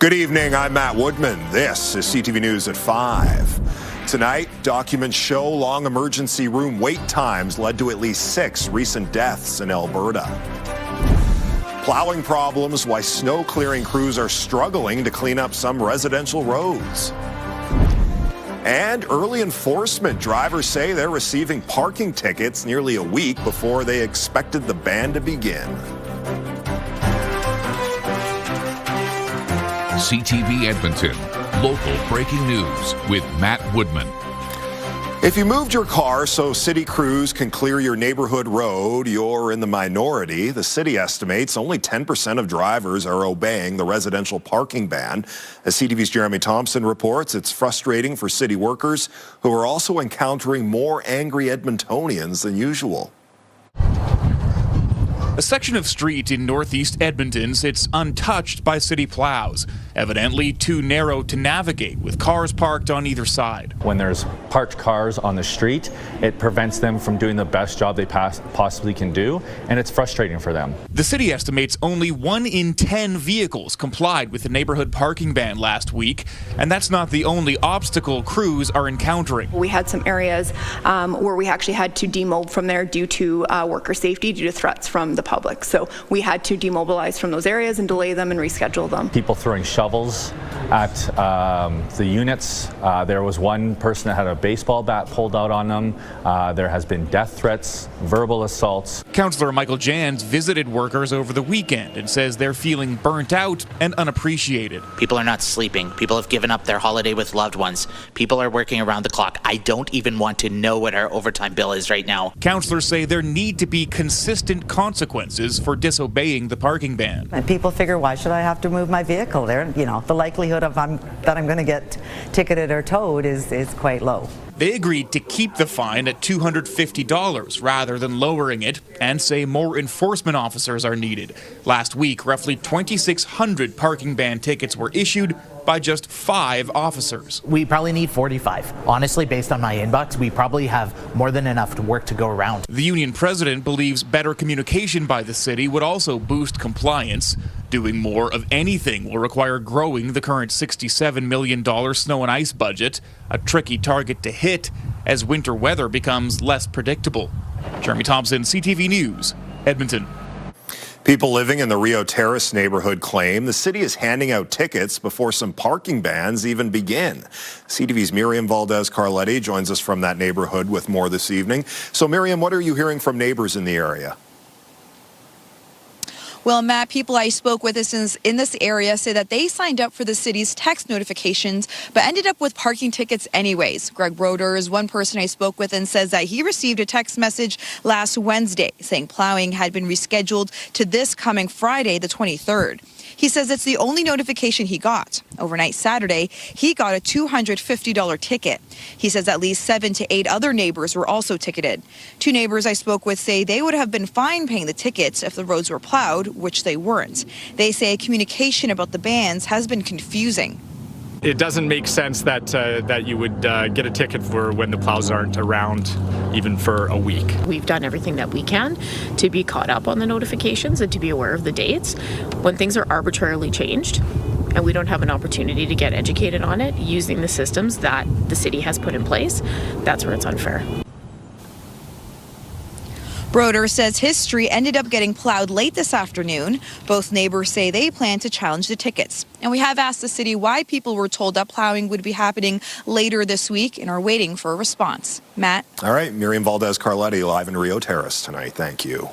Good evening, I'm Matt Woodman. This is CTV News at 5. Tonight, documents show long emergency room wait times led to at least 6 recent deaths in Alberta. Plowing problems, why snow clearing crews are struggling to clean up some residential roads. And early enforcement, drivers say they're receiving parking tickets nearly a week before they expected the ban to begin. CTV Edmonton, local breaking news with Matt Woodman. If you moved your car so city crews can clear your neighborhood road, you're in the minority. The city estimates only 10% of drivers are obeying the residential parking ban. As CTV's Jeremy Thompson reports, it's frustrating for city workers who are also encountering more angry Edmontonians than usual. A section of street in northeast Edmonton sits untouched by city plows, evidently too narrow to navigate with cars parked on either side. When there's parked cars on the street, it prevents them from doing the best job they possibly can do, and it's frustrating for them. The city estimates only 1 in 10 vehicles complied with the neighborhood parking ban last week, and that's not the only obstacle crews are encountering. We had some areas where we actually had to demob from there due to worker safety, due to threats from the public. So we had to demobilize from those areas and delay them and reschedule them. People throwing shovels at the units. There was one person that had a baseball bat pulled out on them. There has been death threats, verbal assaults. Councillor Michael Jans visited workers over the weekend and says they're feeling burnt out and unappreciated. People are not sleeping. People have given up their holiday with loved ones. People are working around the clock. I don't even want to know what our overtime bill is right now. Councillors say there need to be consistent consequences for disobeying the parking ban. And people figure, why should I have to move my vehicle there? You know, the likelihood of that I'm going to get ticketed or towed is quite low. They agreed to keep the fine at $250 rather than lowering it, and say more enforcement officers are needed. Last week, roughly 2,600 parking ban tickets were issued by just 5 officers. We probably need 45. Honestly, based on my inbox, we probably have more than enough work to go around. The union president believes better communication by the city would also boost compliance. Doing more of anything will require growing the current $67 million snow and ice budget, a tricky target to hit as winter weather becomes less predictable. Jeremy Thompson, CTV News, Edmonton. People living in the Rio Terrace neighborhood claim the city is handing out tickets before some parking bans even begin. CTV's Miriam Valdez-Carletti joins us from that neighborhood with more this evening. So Miriam, what are you hearing from neighbors in the area? Well, Matt, people I spoke with in this area say that they signed up for the city's text notifications, but ended up with parking tickets anyways. Greg Broder is one person I spoke with and says that he received a text message last Wednesday saying plowing had been rescheduled to this coming Friday, the 23rd. He says it's the only notification he got. Overnight Saturday, he got a $250 ticket. He says at least 7 to 8 other neighbors were also ticketed. 2 neighbors I spoke with say they would have been fine paying the tickets if the roads were plowed, which they weren't. They say communication about the bans has been confusing. It doesn't make sense that you would get a ticket for when the plows aren't around even for a week. We've done everything that we can to be caught up on the notifications and to be aware of the dates. When things are arbitrarily changed and we don't have an opportunity to get educated on it using the systems that the city has put in place, that's where it's unfair. Broder says his street ended up getting plowed late this afternoon. Both neighbors say they plan to challenge the tickets. And we have asked the city why people were told that plowing would be happening later this week and are waiting for a response. Matt? All right, Miriam Valdez-Carletti live in Rio Terrace tonight. Thank you.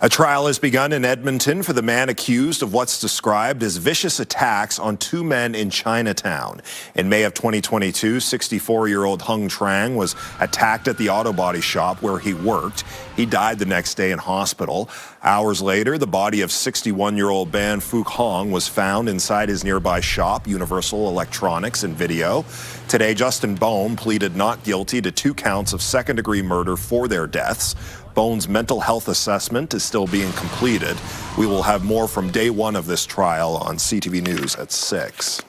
A trial has begun in Edmonton for the man accused of what's described as vicious attacks on 2 men in Chinatown. In May of 2022, 64-year-old Hung Trang was attacked at the auto body shop where he worked. He died the next day in hospital. Hours later, the body of 61-year-old Ban Phuc Hong was found inside his nearby shop, Universal Electronics and Video. Today, Justin Bohm pleaded not guilty to 2 counts of second-degree murder for their deaths. Bohn's mental health assessment is still being completed. We will have more from day 1 of this trial on CTV News at 6.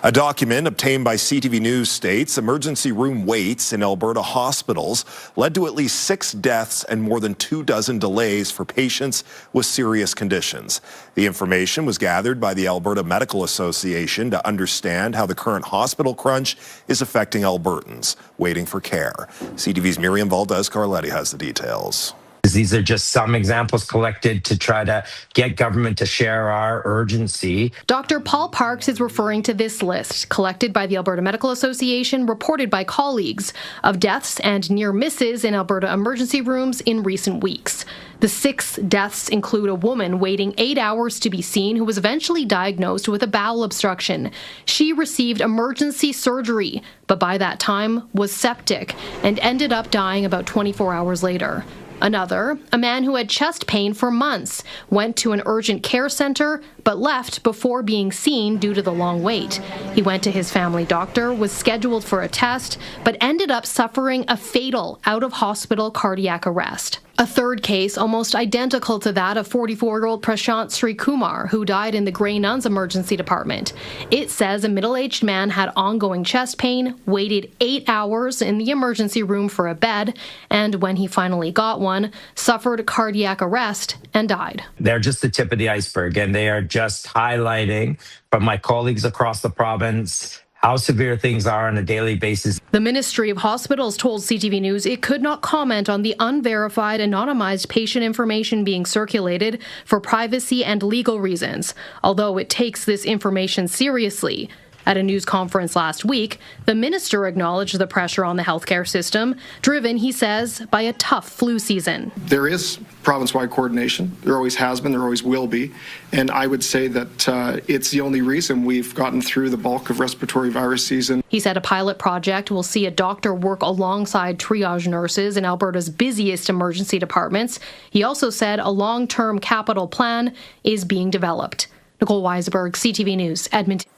A document obtained by CTV News states emergency room waits in Alberta hospitals led to at least 6 deaths and more than 24 delays for patients with serious conditions. The information was gathered by the Alberta Medical Association to understand how the current hospital crunch is affecting Albertans waiting for care. CTV's Miriam Valdez-Carletti has the details. These are just some examples collected to try to get government to share our urgency. Dr. Paul Parks is referring to this list, collected by the Alberta Medical Association, reported by colleagues, of deaths and near misses in Alberta emergency rooms in recent weeks. The 6 deaths include a woman waiting 8 hours to be seen who was eventually diagnosed with a bowel obstruction. She received emergency surgery, but by that time was septic and ended up dying about 24 hours later. Another, a man who had chest pain for months, went to an urgent care center but left before being seen due to the long wait. He went to his family doctor, was scheduled for a test, but ended up suffering a fatal out-of-hospital cardiac arrest. A third case, almost identical to that of 44-year-old Prashant Sri Kumar, who died in the Grey Nuns emergency department. It says a middle-aged man had ongoing chest pain, waited 8 hours in the emergency room for a bed, and when he finally got one, suffered cardiac arrest and died. They're just the tip of the iceberg, and they are just highlighting from my colleagues across the province how severe things are on a daily basis. The Ministry of Hospitals told CTV News it could not comment on the unverified, anonymized patient information being circulated for privacy and legal reasons, although it takes this information seriously. At a news conference last week, the minister acknowledged the pressure on the healthcare system, driven, he says, by a tough flu season. There is province-wide coordination. There always has been, there always will be. And I would say that it's the only reason we've gotten through the bulk of respiratory virus season. He said a pilot project will see a doctor work alongside triage nurses in Alberta's busiest emergency departments. He also said a long-term capital plan is being developed. Nicole Weisberg, CTV News, Edmonton.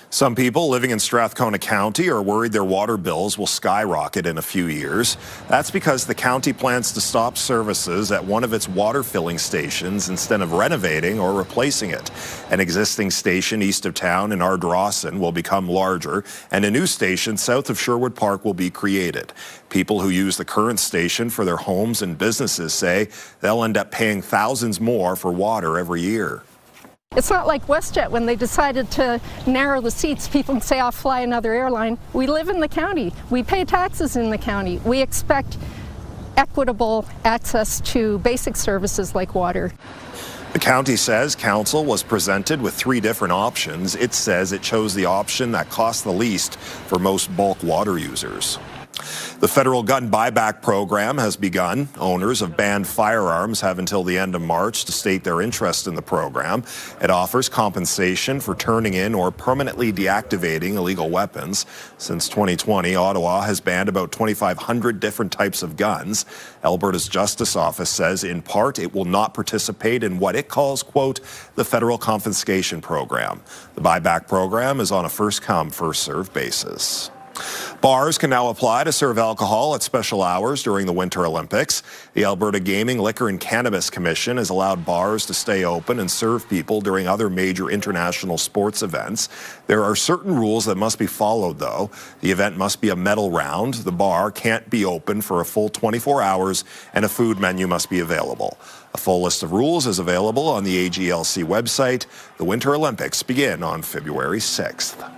Some people living in Strathcona County are worried their water bills will skyrocket in a few years. That's because the county plans to stop services at one of its water filling stations instead of renovating or replacing it. An existing station east of town in Ardrossan will become larger, and a new station south of Sherwood Park will be created. People who use the current station for their homes and businesses say they'll end up paying thousands more for water every year. It's not like WestJet when they decided to narrow the seats. People can say, I'll fly another airline. We live in the county. We pay taxes in the county. We expect equitable access to basic services like water. The county says council was presented with 3 different options. It says it chose the option that cost the least for most bulk water users. The federal gun buyback program has begun. Owners of banned firearms have until the end of March to state their interest in the program. It offers compensation for turning in or permanently deactivating illegal weapons. Since 2020, Ottawa has banned about 2,500 different types of guns. Alberta's Justice Office says in part it will not participate in what it calls, quote, the federal confiscation program. The buyback program is on a first-come, first-served basis. Bars can now apply to serve alcohol at special hours during the Winter Olympics. The Alberta Gaming, Liquor and Cannabis Commission has allowed bars to stay open and serve people during other major international sports events. There are certain rules that must be followed, though. The event must be a medal round. The bar can't be open for a full 24 hours, and a food menu must be available. A full list of rules is available on the AGLC website. The Winter Olympics begin on February 6th.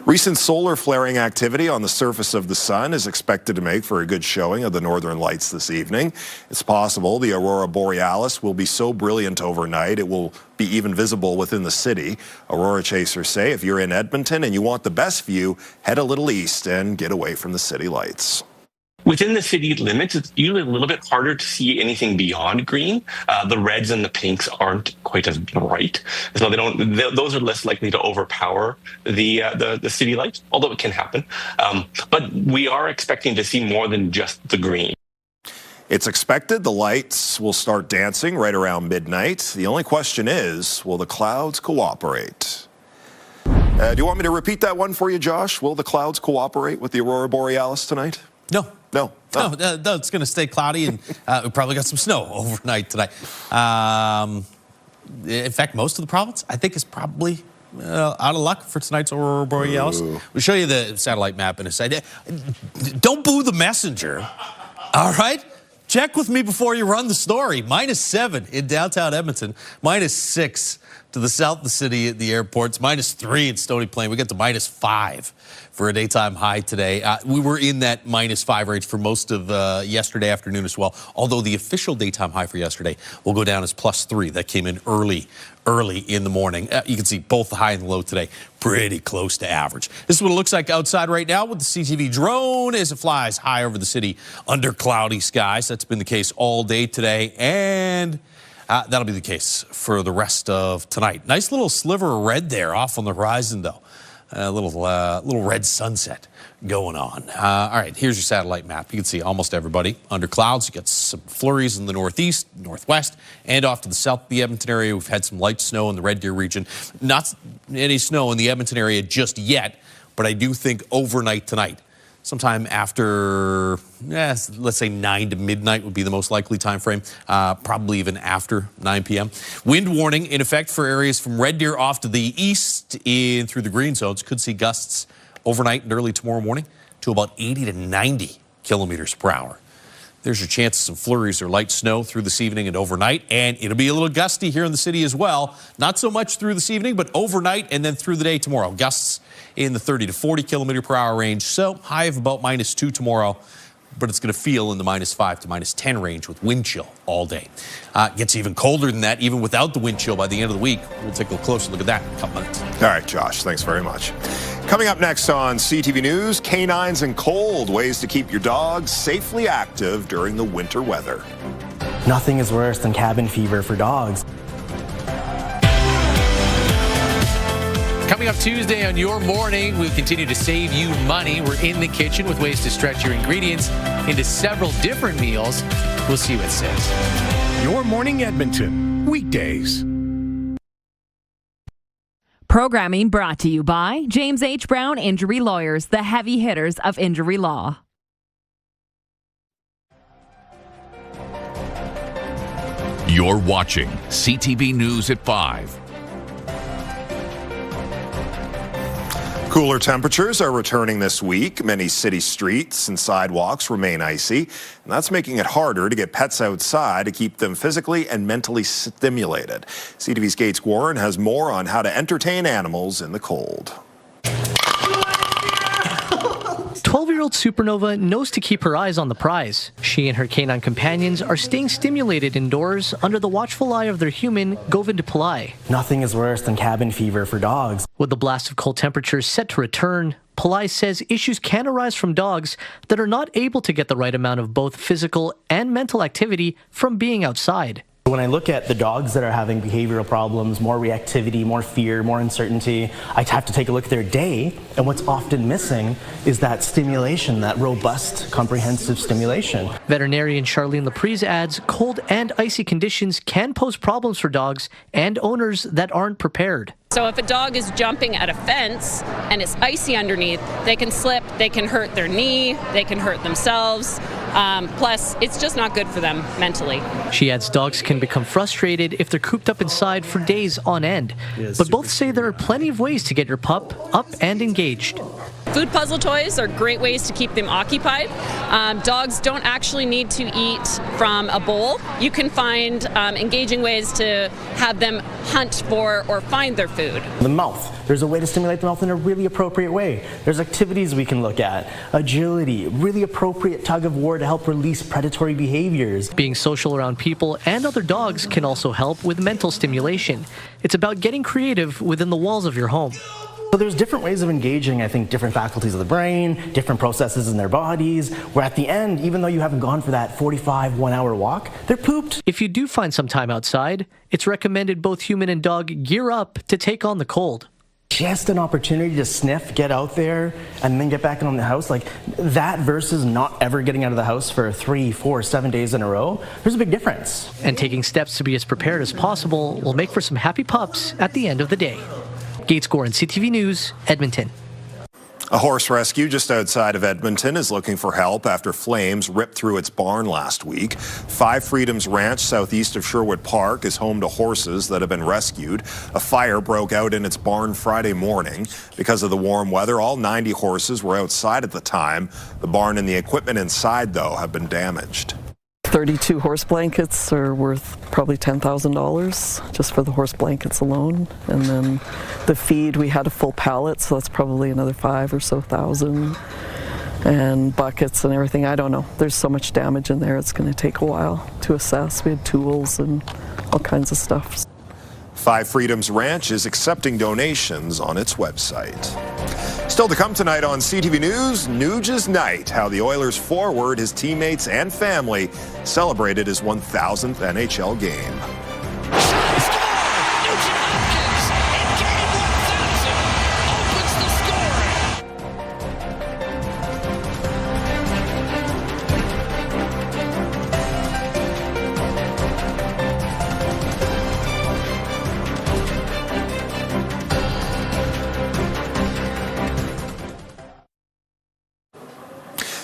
Recent solar flaring activity on the surface of the sun is expected to make for a good showing of the northern lights this evening. It's possible the aurora borealis will be so brilliant overnight it will be even visible within the city. Aurora chasers say if you're in Edmonton and you want the best view, head a little east and get away from the city lights. Within the city limits, it's usually a little bit harder to see anything beyond green. The reds and the pinks aren't quite as bright, so those are less likely to overpower the city lights, although it can happen. But we are expecting to see more than just the green. It's expected the lights will start dancing right around midnight. The only question is, will the clouds cooperate? Do you want me to repeat that one for you, Josh? Will the clouds cooperate with the aurora borealis tonight? No. No. No, it's going to stay cloudy, and we probably got some snow overnight tonight. In fact, most of the province, I think, is probably out of luck for tonight's aurora borealis. We'll show you the satellite map in a second. Don't boo the messenger, all right? Check with me before you run the story. -7 in downtown Edmonton, -6 to the south of the city at the airports, -3 in Stony Plain. We get to -5 for a daytime high today. We were in that -5 range for most of yesterday afternoon as well, although the official daytime high for yesterday will go down as +3. That came in early in the morning. You can see both the high and the low today pretty close to average. This is what it looks like outside right now with the CTV drone as it flies high over the city under cloudy skies. That's been the case all day today, and that'll be the case for the rest of tonight. Nice little sliver of red there off on the horizon, though. A little red sunset going on. All right, here's your satellite map. You can see almost everybody under clouds. You got some flurries in the northeast, northwest, and off to the south of the Edmonton area. We've had some light snow in the Red Deer region. Not any snow in the Edmonton area just yet, but I do think overnight tonight, sometime after, let's say 9 to midnight would be the most likely time frame, probably even after 9 p.m. Wind warning in effect for areas from Red Deer off to the east in through the green zones. Could see gusts overnight and early tomorrow morning to about 80 to 90 kilometers per hour. There's your chance of some flurries or light snow through this evening and overnight, and it'll be a little gusty here in the city as well. Not so much through this evening, but overnight and then through the day tomorrow. Gusts in the 30 to 40 kilometer per hour range, so high of about -2 tomorrow, but it's going to feel in the -5 to -10 range with wind chill all day. Gets even colder than that, even without the wind chill by the end of the week. We'll take a closer look at that in a couple minutes. All right, Josh, thanks very much. Coming up next on CTV News, canines and cold, ways to keep your dogs safely active during the winter weather. Nothing is worse than cabin fever for dogs. Coming up Tuesday on Your Morning, we'll continue to save you money. We're in the kitchen with ways to stretch your ingredients into several different meals. We'll see what it says. Your Morning Edmonton, weekdays. Programming brought to you by James H. Brown Injury Lawyers, the heavy hitters of injury law. You're watching CTV News at 5. Cooler temperatures are returning this week. Many city streets and sidewalks remain icy, and that's making it harder to get pets outside to keep them physically and mentally stimulated. CTV's Gates Warren has more on how to entertain animals in the cold. 12-year-old Supernova knows to keep her eyes on the prize. She and her canine companions are staying stimulated indoors under the watchful eye of their human, Govind Pillai. Nothing is worse than cabin fever for dogs. With the blast of cold temperatures set to return, Pillai says issues can arise from dogs that are not able to get the right amount of both physical and mental activity from being outside. When I look at the dogs that are having behavioral problems, more reactivity, more fear, more uncertainty, I have to take a look at their day, and what's often missing is that stimulation, that robust, comprehensive stimulation. Veterinarian Charlene Laprise adds cold and icy conditions can pose problems for dogs and owners that aren't prepared. So if a dog is jumping at a fence and it's icy underneath, they can slip, they can hurt their knee, they can hurt themselves. Plus, it's just not good for them mentally. She adds dogs can become frustrated if they're cooped up inside for days on end. But both say there are plenty of ways to get your pup up and engaged. Food puzzle toys are great ways to keep them occupied. Dogs don't actually need to eat from a bowl. You can find engaging ways to have them hunt for or find their food. The mouth. There's a way to stimulate the mouth in a really appropriate way. There's activities we can look at. Agility, really appropriate tug of war to help release predatory behaviors. Being social around people and other dogs can also help with mental stimulation. It's about getting creative within the walls of your home. So there's different ways of engaging, I think, different faculties of the brain, different processes in their bodies, where at the end, even though you haven't gone for that 45 one-hour walk, they're pooped. If you do find some time outside, it's recommended both human and dog gear up to take on the cold. Just an opportunity to sniff, get out there, and then get back in the house, like that versus not ever getting out of the house for 3, 4, 7 days in a row, there's a big difference. And taking steps to be as prepared as possible will make for some happy pups at the end of the day. Gates Gorin, CTV News, Edmonton. A horse rescue just outside of Edmonton is looking for help after flames ripped through its barn last week. Five Freedoms Ranch, southeast of Sherwood Park, is home to horses that have been rescued. A fire broke out in its barn Friday morning. Because of the warm weather, all 90 horses were outside at the time. The barn and the equipment inside, though, have been damaged. 32 horse blankets are worth probably $10,000 just for the horse blankets alone. And then the feed, we had a full pallet, so that's probably another $5,000 or so. And buckets and everything, I don't know. There's so much damage in there, it's going to take a while to assess. We had tools and all kinds of stuff. Five Freedoms Ranch is accepting donations on its website. Still to come tonight on CTV News, Nuge's Night, how the Oilers forward, his teammates and family celebrated his 1,000th NHL game.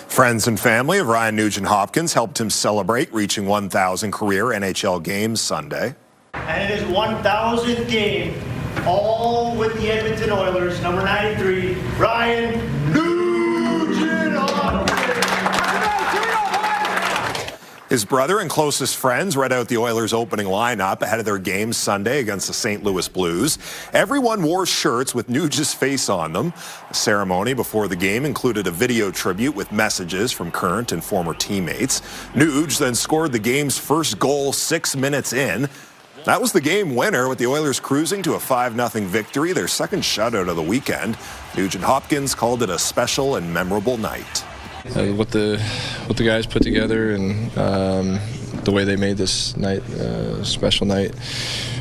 Friends and family of Ryan Nugent-Hopkins helped him celebrate reaching 1,000 career NHL games Sunday. And it is 1,000th game, all with the Edmonton Oilers, number 93, Ryan Nugent-Hopkins. His brother and closest friends read out the Oilers' opening lineup ahead of their game Sunday against the St. Louis Blues. Everyone wore shirts with Nuge's face on them. The ceremony before the game included a video tribute with messages from current and former teammates. Nuge then scored the game's first goal 6 minutes in. That was the game winner, with the Oilers cruising to a 5-0 victory, their second shutout of the weekend. Nugent-Hopkins called it a special and memorable night. What the guys put together and the way they made this night a special night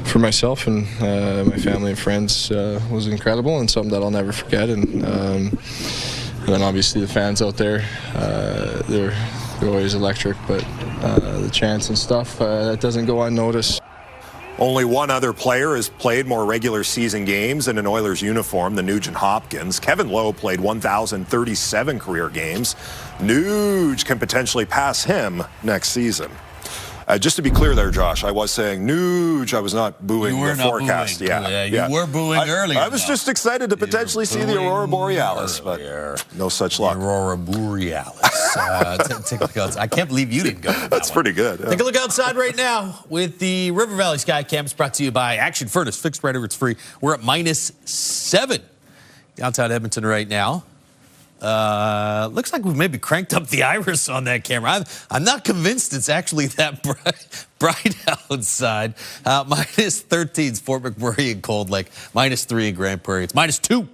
for myself and my family and friends was incredible and something that I'll never forget. And then obviously the fans out there, they're always electric, but the chants and stuff, that doesn't go unnoticed. Only one other player has played more regular season games in an Oilers uniform than Nugent-Hopkins. Kevin Lowe played 1,037 career games. Nuge can potentially pass him next season. Just to be clear there, Josh, I was saying Nuge. I was not booing the forecast. Booing. You were booing earlier. I was just excited to potentially see the aurora borealis, but no such luck. Aurora borealis. Take a look outside. I can't believe you didn't go. That's pretty good. Yeah. Take a look outside right now with the River Valley Sky Cam. It's brought to you by Action Furnace. Fixed right over, it's free. We're at -7 downtown Edmonton right now. Looks like we've maybe cranked up the iris on that camera. I'm not convinced it's actually that bright outside. -13 is Fort McMurray and Cold Lake. -3 in Grand Prairie. It's -2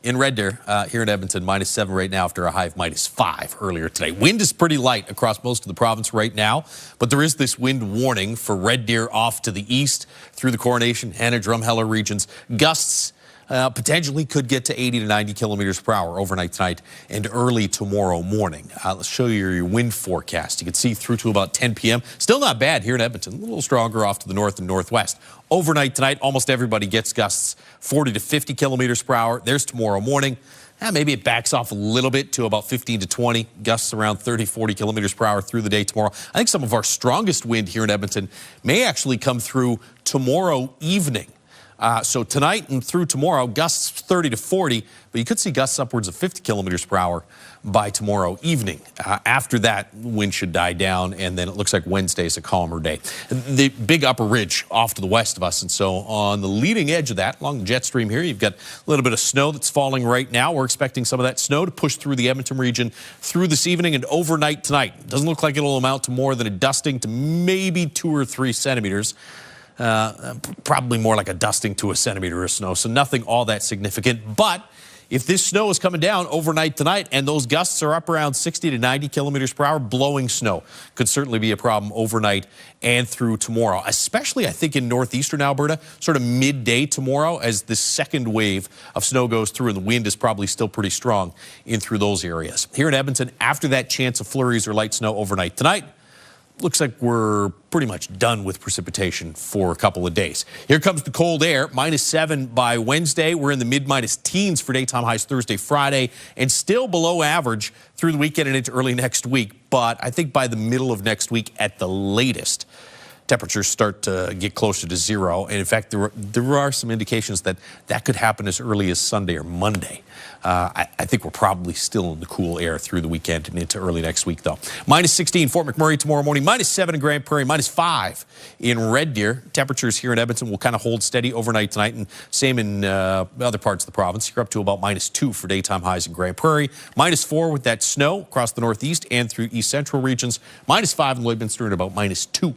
in Red Deer here in Edmonton. -7 right now after a high of -5 earlier today. Wind is pretty light across most of the province right now, but there is this wind warning for Red Deer off to the east through the Coronation, Hannah, Drumheller regions. Gusts potentially could get to 80 to 90 kilometers per hour overnight tonight and early tomorrow morning. Let's show you your wind forecast. You can see through to about 10 p.m. Still not bad here in Edmonton. A little stronger off to the north and northwest. Overnight tonight, almost everybody gets gusts 40 to 50 kilometers per hour. There's tomorrow morning. Maybe it backs off a little bit to about 15 to 20. Gusts around 30, 40 kilometers per hour through the day tomorrow. I think some of our strongest wind here in Edmonton may actually come through tomorrow evening. So tonight and through tomorrow, gusts 30 to 40, but you could see gusts upwards of 50 kilometers per hour by tomorrow evening. After that, wind should die down, and then it looks like Wednesday is a calmer day. The big upper ridge off to the west of us, and so on the leading edge of that, along the jet stream here, you've got a little bit of snow that's falling right now. We're expecting some of that snow to push through the Edmonton region through this evening and overnight tonight. Doesn't look like it'll amount to more than a dusting to maybe 2 or 3 centimeters. Probably more like a dusting to a centimeter of snow, so nothing all that significant. But if this snow is coming down overnight tonight and those gusts are up around 60 to 90 kilometers per hour, blowing snow could certainly be a problem overnight and through tomorrow, especially I think in northeastern Alberta, sort of midday tomorrow as the second wave of snow goes through and the wind is probably still pretty strong in through those areas. Here in Edmonton, after that chance of flurries or light snow overnight tonight, looks like we're pretty much done with precipitation for a couple of days. Here comes the cold air, -7 by Wednesday. We're in the mid-minus teens for daytime highs Thursday, Friday, and still below average through the weekend and into early next week. But I think by the middle of next week at the latest, temperatures start to get closer to zero. And in fact, there are some indications that that could happen as early as Sunday or Monday. I think we're probably still in the cool air through the weekend and into early next week, though. -16 Fort McMurray tomorrow morning, -7 in Grand Prairie, -5 in Red Deer. Temperatures here in Edmonton will kind of hold steady overnight tonight, and same in other parts of the province. You're up to about -2 for daytime highs in Grand Prairie, -4 with that snow across the northeast and through east central regions, -5 in Lloydminster, and about -2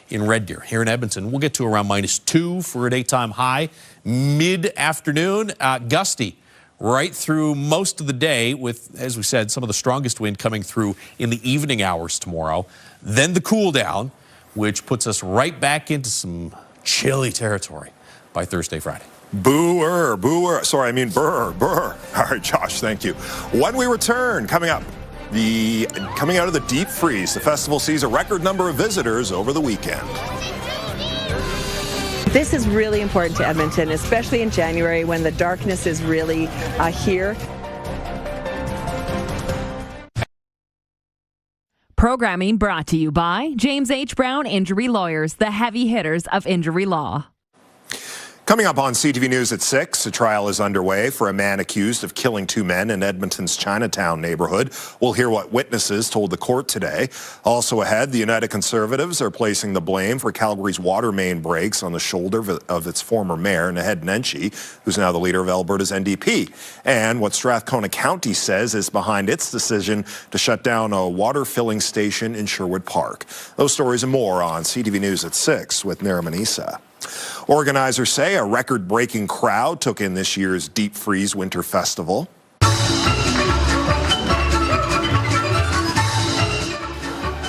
in Red Deer. Here in Edmonton, we'll get to around -2 for a daytime high. Mid-afternoon, gusty right through most of the day with, as we said, some of the strongest wind coming through in the evening hours tomorrow. Then the cool down, which puts us right back into some chilly territory by Thursday, Friday. Booer, booer. Sorry, I mean burr, burr. All right, Josh, thank you. When we return, coming up, coming out of the deep freeze, the festival sees a record number of visitors over the weekend. This is really important to Edmonton, especially in January when the darkness is really here. Programming brought to you by James H. Brown Injury Lawyers, the heavy hitters of injury law. Coming up on CTV News at 6, a trial is underway for a man accused of killing 2 men in Edmonton's Chinatown neighborhood. We'll hear what witnesses told the court today. Also ahead, the United Conservatives are placing the blame for Calgary's water main breaks on the shoulder of its former mayor, Naheed Nenshi, who's now the leader of Alberta's NDP. And what Strathcona County says is behind its decision to shut down a water filling station in Sherwood Park. Those stories and more on CTV News at 6 with Nariman Issa. Organizers say a record-breaking crowd took in this year's Deep Freeze Winter Festival.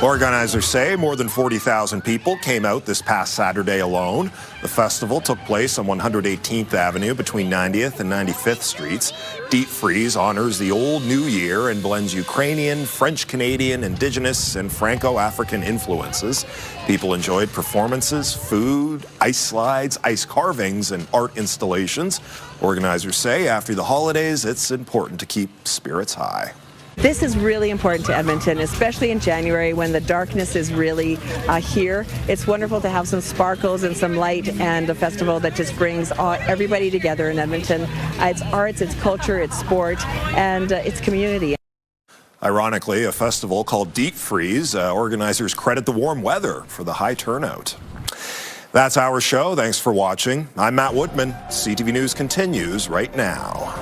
Organizers say more than 40,000 people came out this past Saturday alone. The festival took place on 118th Avenue between 90th and 95th Streets. Deep Freeze honors the old new year and blends Ukrainian, French-Canadian, Indigenous, and Franco-African influences. People enjoyed performances, food, ice slides, ice carvings, and art installations. Organizers say after the holidays, it's important to keep spirits high. This is really important to Edmonton, especially in January when the darkness is really here. It's wonderful to have some sparkles and some light and a festival that just brings everybody together in Edmonton. It's arts, it's culture, it's sport, and it's community. Ironically, a festival called Deep Freeze, organizers credit the warm weather for the high turnout. That's our show. Thanks for watching. I'm Matt Woodman. CTV News continues right now.